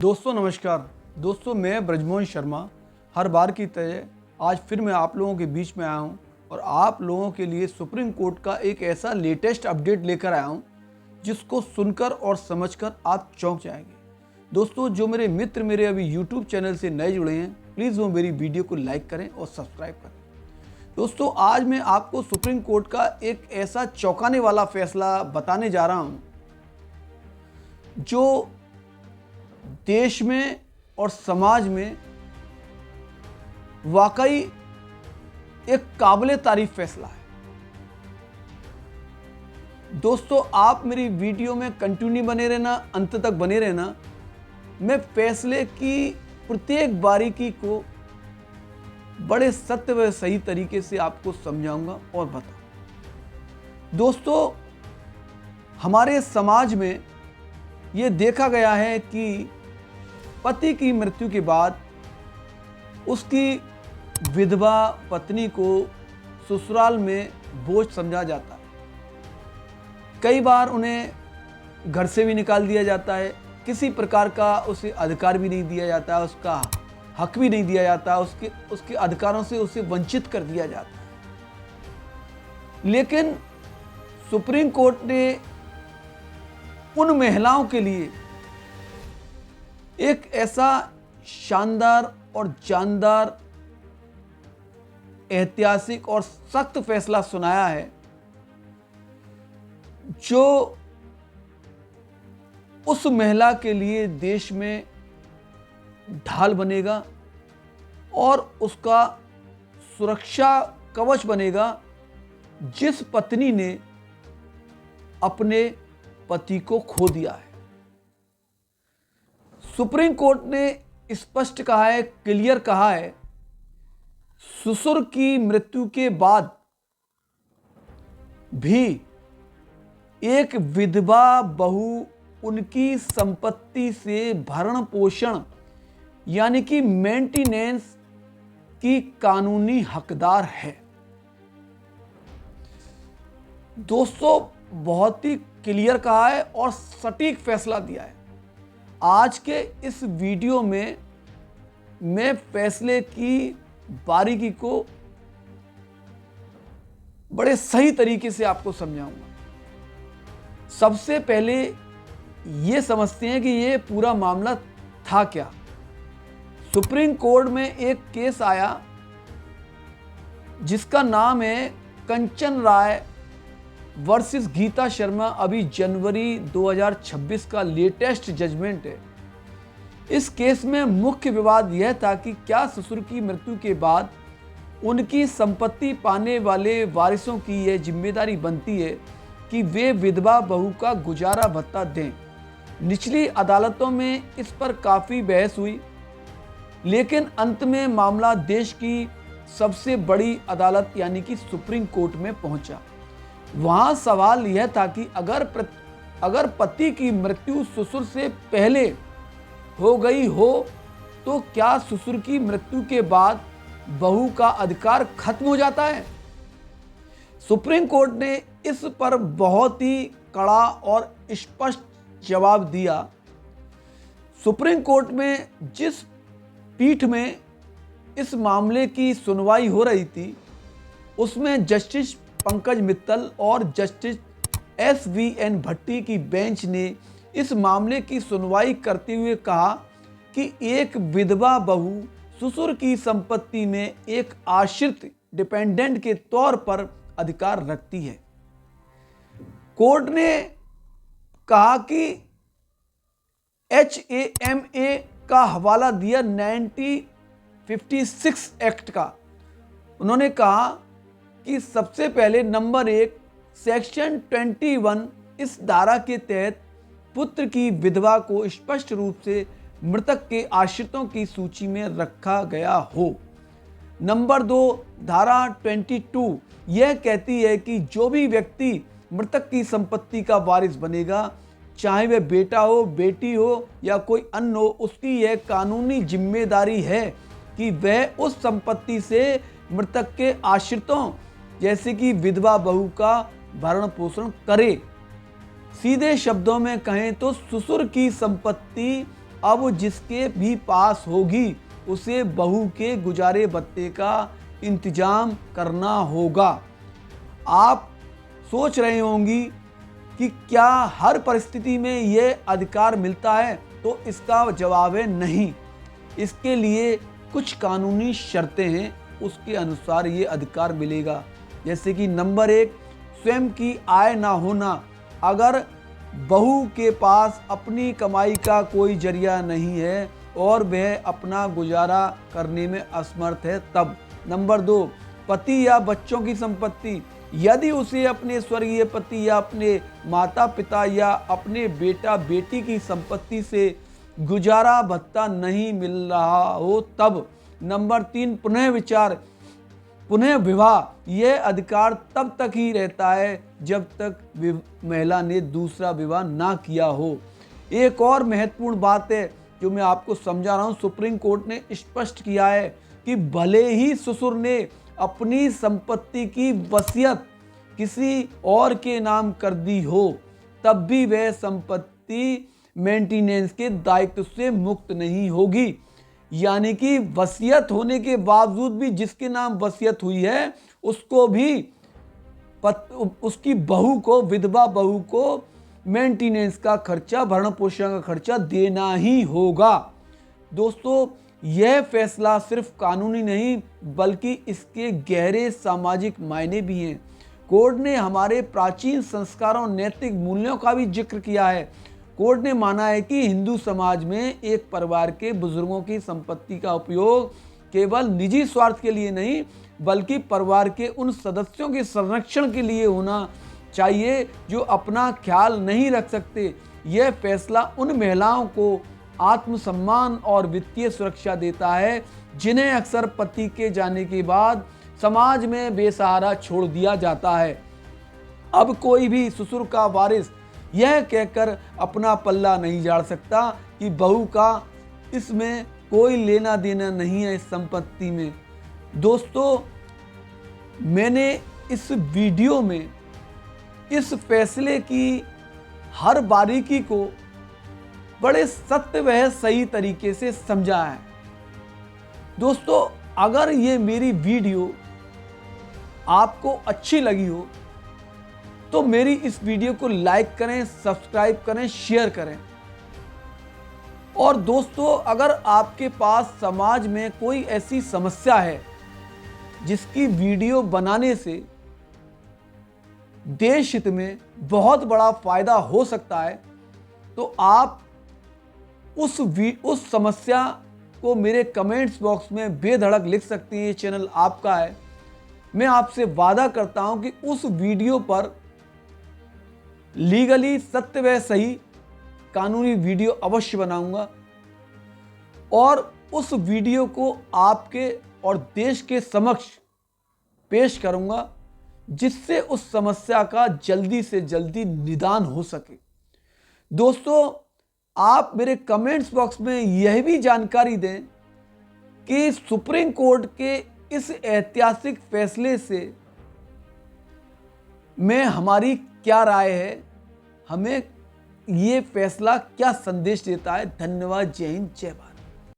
दोस्तों नमस्कार। दोस्तों मैं ब्रजमोहन शर्मा हर बार की तरह आज फिर मैं आप लोगों के बीच में आया हूं और आप लोगों के लिए सुप्रीम कोर्ट का एक ऐसा लेटेस्ट अपडेट लेकर आया हूं जिसको सुनकर और समझकर आप चौंक जाएंगे। दोस्तों जो मेरे मित्र मेरे अभी यूट्यूब चैनल से नए जुड़े हैं प्लीज़ वो मेरी वीडियो को लाइक करें और सब्सक्राइब करें। दोस्तों आज मैं आपको सुप्रीम कोर्ट का एक ऐसा चौंकाने वाला फैसला बताने जा रहा हूं जो देश में और समाज में वाकई एक काबिले तारीफ फैसला है। दोस्तों आप मेरी वीडियो में कंटिन्यू बने रहना, अंत तक बने रहना। मैं फैसले की प्रत्येक बारीकी को बड़े सत्य व सही तरीके से आपको समझाऊंगा और बताऊंगा। दोस्तों हमारे समाज में ये देखा गया है कि पति की मृत्यु के बाद उसकी विधवा पत्नी को ससुराल में बोझ समझा जाता है। कई बार उन्हें घर से भी निकाल दिया जाता है, किसी प्रकार का उसे अधिकार भी नहीं दिया जाता, उसका हक भी नहीं दिया जाता, उसके अधिकारों से उसे वंचित कर दिया जाता है। लेकिन सुप्रीम कोर्ट ने उन महिलाओं के लिए एक ऐसा शानदार और जानदार ऐतिहासिक और सख्त फैसला सुनाया है जो उस महिला के लिए देश में ढाल बनेगा और उसका सुरक्षा कवच बनेगा जिस पत्नी ने अपने पति को खो दिया है। सुप्रीम कोर्ट ने स्पष्ट कहा है, क्लियर कहा है, ससुर की मृत्यु के बाद भी एक विधवा बहू उनकी संपत्ति से भरण पोषण यानी कि मेंटेनेंस की कानूनी हकदार है। दोस्तों बहुत ही क्लियर कहा है और सटीक फैसला दिया है। आज के इस वीडियो में मैं फैसले की बारीकी को बड़े सही तरीके से आपको समझाऊंगा। सबसे पहले ये समझते हैं कि ये पूरा मामला था क्या। सुप्रीम कोर्ट में एक केस आया जिसका नाम है कंचन राय वर्सेस गीता शर्मा। अभी जनवरी 2026 का लेटेस्ट जजमेंट है। इस केस में मुख्य विवाद यह था कि क्या ससुर की मृत्यु के बाद उनकी संपत्ति पाने वाले वारिसों की यह जिम्मेदारी बनती है कि वे विधवा बहू का गुजारा भत्ता दें। निचली अदालतों में इस पर काफ़ी बहस हुई, लेकिन अंत में मामला देश की सबसे बड़ी अदालत यानी कि सुप्रीम कोर्ट में पहुंचा। वहां सवाल यह था कि अगर पति की मृत्यु ससुर से पहले हो गई हो तो क्या ससुर की मृत्यु के बाद बहू का अधिकार खत्म हो जाता है। सुप्रीम कोर्ट ने इस पर बहुत ही कड़ा और स्पष्ट जवाब दिया। सुप्रीम कोर्ट में जिस पीठ में इस मामले की सुनवाई हो रही थी उसमें जस्टिस पंकज मित्तल और जस्टिस SVN भट्टी की बेंच ने इस मामले की सुनवाई करते हुए कहा कि एक विधवा बहू ससुर की संपत्ति में एक आश्रित डिपेंडेंट के तौर पर अधिकार रखती है। कोर्ट ने कहा कि HAMA का हवाला दिया 1956 एक्ट का। उन्होंने कहा कि सबसे पहले नंबर 1 सेक्शन 21 इस धारा के तहत पुत्र की विधवा को स्पष्ट रूप से मृतक के आश्रितों की सूची में रखा गया हो। नंबर 2 धारा 22 यह कहती है कि जो भी व्यक्ति मृतक की संपत्ति का वारिस बनेगा, चाहे वह बेटा हो, बेटी हो या कोई अन्य हो, उसकी यह कानूनी जिम्मेदारी है कि वह उस संपत्ति से मृतक के आश्रितों जैसे कि विधवा बहू का भरण पोषण करे। सीधे शब्दों में कहें तो ससुर की संपत्ति अब जिसके भी पास होगी उसे बहू के गुजारे भत्ते का इंतजाम करना होगा। आप सोच रहे होंगी कि क्या हर परिस्थिति में ये अधिकार मिलता है, तो इसका जवाब है नहीं। इसके लिए कुछ कानूनी शर्तें हैं, उसके अनुसार ये अधिकार मिलेगा। जैसे कि नंबर 1, स्वयं की आय ना होना। अगर बहू के पास अपनी कमाई का कोई जरिया नहीं है और वह अपना गुजारा करने में असमर्थ है तब। नंबर 2, पति या बच्चों की संपत्ति। यदि उसे अपने स्वर्गीय पति या अपने माता पिता या अपने बेटा बेटी की संपत्ति से गुजारा भत्ता नहीं मिल रहा हो तब। नंबर 3, पुनः विचार, पुनः विवाह। यह अधिकार तब तक ही रहता है जब तक महिला ने दूसरा विवाह ना किया हो। एक और महत्वपूर्ण बात है जो मैं आपको समझा रहा हूं, सुप्रीम कोर्ट ने स्पष्ट किया है कि भले ही ससुर ने अपनी संपत्ति की वसीयत किसी और के नाम कर दी हो, तब भी वह संपत्ति मेंटेनेंस के दायित्व से मुक्त नहीं होगी। यानी कि वसीयत होने के बावजूद भी जिसके नाम वसीयत हुई है उसको भी उसकी बहू को, विधवा बहू को मेंटेनेंस का खर्चा, भरण पोषण का खर्चा देना ही होगा। दोस्तों, यह फैसला सिर्फ कानूनी नहीं बल्कि इसके गहरे सामाजिक मायने भी हैं। कोर्ट ने हमारे प्राचीन संस्कारों, नैतिक मूल्यों का भी जिक्र किया है। कोर्ट ने माना है कि हिंदू समाज में एक परिवार के बुजुर्गों की संपत्ति का उपयोग केवल निजी स्वार्थ के लिए नहीं बल्कि परिवार के उन सदस्यों के संरक्षण के लिए होना चाहिए जो अपना ख्याल नहीं रख सकते। यह फैसला उन महिलाओं को आत्मसम्मान और वित्तीय सुरक्षा देता है जिन्हें अक्सर पति के जाने के बाद समाज में बेसहारा छोड़ दिया जाता है। अब कोई भी ससुर का वारिस यह कहकर अपना पल्ला नहीं झाड़ सकता कि बहू का इसमें कोई लेना देना नहीं है इस संपत्ति में। दोस्तों, मैंने इस वीडियो में इस फैसले की हर बारीकी को बड़े सत्य व सही तरीके से समझा है। दोस्तों, अगर ये मेरी वीडियो आपको अच्छी लगी हो तो मेरी इस वीडियो को लाइक करें, सब्सक्राइब करें, शेयर करें। और दोस्तों, अगर आपके पास समाज में कोई ऐसी समस्या है जिसकी वीडियो बनाने से देश हित में बहुत बड़ा फायदा हो सकता है, तो आप उस समस्या को मेरे कमेंट्स बॉक्स में बेधड़क लिख सकती हैं। ये चैनल आपका है। मैं आपसे वादा करता हूं कि उस वीडियो पर लीगली सत्य व सही कानूनी वीडियो अवश्य बनाऊंगा और उस वीडियो को आपके और देश के समक्ष पेश करूंगा जिससे उस समस्या का जल्दी से जल्दी निदान हो सके। दोस्तों, आप मेरे कमेंट्स बॉक्स में यह भी जानकारी दें कि सुप्रीम कोर्ट के इस ऐतिहासिक फैसले से में हमारी क्या राय है, हमें ये फैसला क्या संदेश देता है। धन्यवाद। जय हिंद, जय भारत।